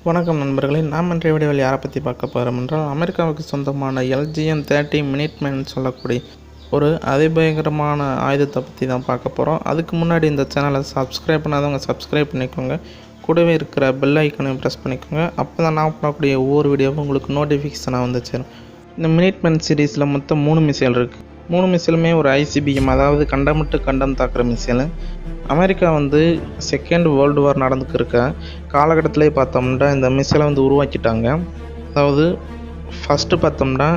வணக்கம் நண்பர்களே, நாம் இன்றைய வீடியோவில் யாரை பற்றி பார்க்க போகிறோம் என்றால், அமெரிக்காவுக்கு சொந்தமான LGM-30 மினிட்மேன் சொல்லக்கூடிய ஒரு அதிபயங்கரமான ஆயுதத்தை பற்றி தான் பார்க்க போகிறோம். அதுக்கு முன்னாடி இந்த சேனலை சப்ஸ்கிரைப் பண்ணாதவங்க சப்ஸ்கிரைப் பண்ணிக்கோங்க. கூடவே இருக்கிற பெல் ஐக்கனையும் ப்ரெஸ் பண்ணிக்கோங்க. அப்போ தான் நான் பண்ணக்கூடிய ஒவ்வொரு வீடியோவும் உங்களுக்கு நோட்டிஃபிகேஷனாக வந்து சேரும். இந்த மினிட்மேன் சீரீஸில் மொத்தம் 3 மிசைல் இருக்குது. 3 மிசைலுமே ஒரு ICBM, அதாவது கண்டம் விட்டு கண்டம் தாக்குற missile. America second world war நடந்துக்கிருக்க காலகட்டத்திலே பார்த்தோம்னா இந்த மிசைலை உருவாக்கிட்டாங்க. அதாவது ஃபஸ்ட்டு பார்த்தோம்னா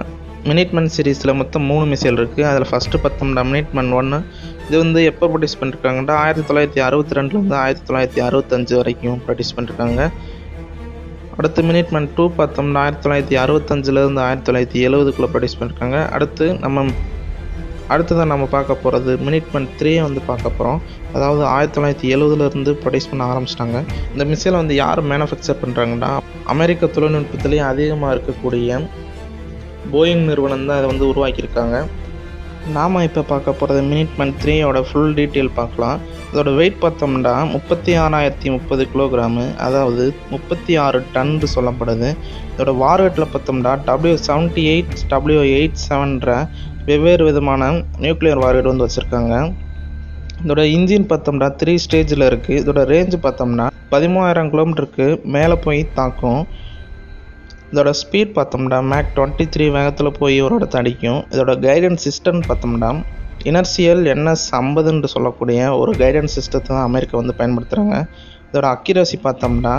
மினிட்மேன் சீரீஸில் மொத்தம் 3 மிசைல் இருக்குது. அதில் ஃபஸ்ட்டு பார்த்தோம்னா மினிட்மேன் 1. இது எப்போ ப்ரொடியூஸ் பண்ணியிருக்காங்கன்னா 1962 1965 வரைக்கும் ப்ரொடியூஸ் பண்ணியிருக்காங்க. அடுத்து மினிட்மேன் 2 பார்த்தோம்னா 1965 1970 ப்ரொடியூஸ் பண்ணியிருக்காங்க. அடுத்ததான் நம்ம பார்க்க போகிறது மினிட்மேன் 3 பார்க்க போகிறோம். அதாவது 1970 ப்ரொடியூஸ் பண்ண ஆரம்பிச்சிட்டாங்க. இந்த மிசைலை யார் மேனுஃபேக்சர் பண்ணுறாங்கன்னா, அமெரிக்க தொழில்நுட்பத்திலேயே அதிகமாக இருக்கக்கூடிய போயிங் நிறுவனம் தான் அதை உருவாக்கியிருக்காங்க. நாம் இப்போ பார்க்க போகிறது மினிட்மேன் 3யோட ஃபுல் டீட்டெயில் பார்க்கலாம். இதோட வெயிட் பார்த்தோம்னா 36,030 கிலோகிராமு, அதாவது 36 டன் சொல்லப்படுது. இதோட வார்ஹெட்டில் பார்த்தோம்னா W78 W87 வெவ்வேறு விதமான நியூக்ளியர் வார்ஹெட் வச்சுருக்காங்க. இதோட இன்ஜின் பார்த்தோம்னா 3 ஸ்டேஜில் இருக்குது. இதோட ரேஞ்சு பார்த்தோம்னா 13,000 கிலோமீட்டருக்கு மேலே போய் தாக்கும். இதோட ஸ்பீட் பார்த்தோம்னா மேக் 23 வேகத்தில் போய் ஒரு இடத்த அடிக்கும். இதோட கைடன்ஸ் சிஸ்டம் பார்த்தோம்னா இனர்சியல் NS-50 சொல்லக்கூடிய ஒரு கைடன்ஸ் சிஸ்டத்தை தான் அமெரிக்கா பயன்படுத்துகிறாங்க. இதோட அக்யூரசி பார்த்தோம்னா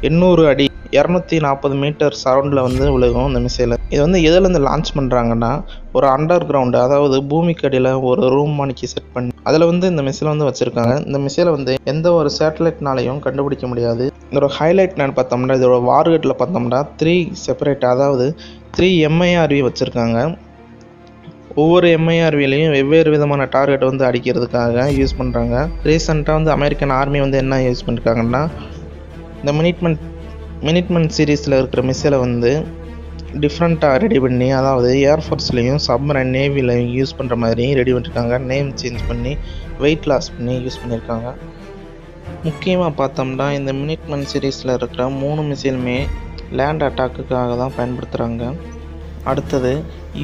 800 அடி 240 மீட்டர் சரௌண்டில் விழுகும் இந்த மிசைலை. இது எதுலேருந்து லான்ச் பண்ணுறாங்கன்னா, ஒரு அண்டர் கிரவுண்டு, அதாவது பூமிக்கு அடியில் ஒரு ரூம் மாணிக்கு செட் பண்ணி அதில் இந்த மிசைலை வச்சுருக்காங்க. இந்த மிசைலை எந்த ஒரு சேட்டலைட்னாலையும் கண்டுபிடிக்க முடியாது. இதோட ஹைலைட் என்னன்னு பார்த்தோம்னா, இதோட வார்ஹெட்டில் பார்த்தோம்னா 3 செப்பரேட், அதாவது 3 MIRV வச்சுருக்காங்க. ஒவ்வொரு MIRVலையும் வெவ்வேறு விதமான டார்கெட் அடிக்கிறதுக்காக யூஸ் பண்ணுறாங்க. ரீசெண்டாக அமெரிக்கன் ஆர்மி என்ன யூஸ் பண்ணியிருக்காங்கன்னா, இந்த மினிட்மேன் சீரீஸில் இருக்கிற மிசைலை டிஃப்ரெண்ட்டாக ரெடி பண்ணி, அதாவது ஏர்ஃபோர்ஸ்லேயும் சப்மரைன் நேவிலையும் யூஸ் பண்ணுற மாதிரி ரெடி பண்ணியிருக்காங்க. நேம் சேஞ்ச் பண்ணி வெயிட் லாஸ் பண்ணி யூஸ் பண்ணியிருக்காங்க. முக்கியமாக பார்த்தோம்னா இந்த மினிட்மேன் சீரீஸில் இருக்கிற 3 மிசைலுமே லேண்ட் அட்டாக்குக்காக தான் பயன்படுத்துகிறாங்க. அடுத்தது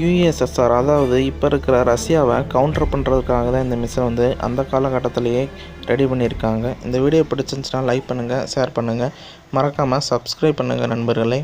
USSR, அதாவது இப்போ இருக்கிற ரஷ்யாவை கவுண்டர் பண்ணுறதுக்காக தான் இந்த மிசைல் அந்த காலகட்டத்திலேயே ரெடி பண்ணியிருக்காங்க. இந்த வீடியோ பிடிச்சிருந்துச்சுன்னா லைக் பண்ணுங்கள், ஷேர் பண்ணுங்கள், மறக்காமல் சப்ஸ்கிரைப் பண்ணுங்கள் நண்பர்களே.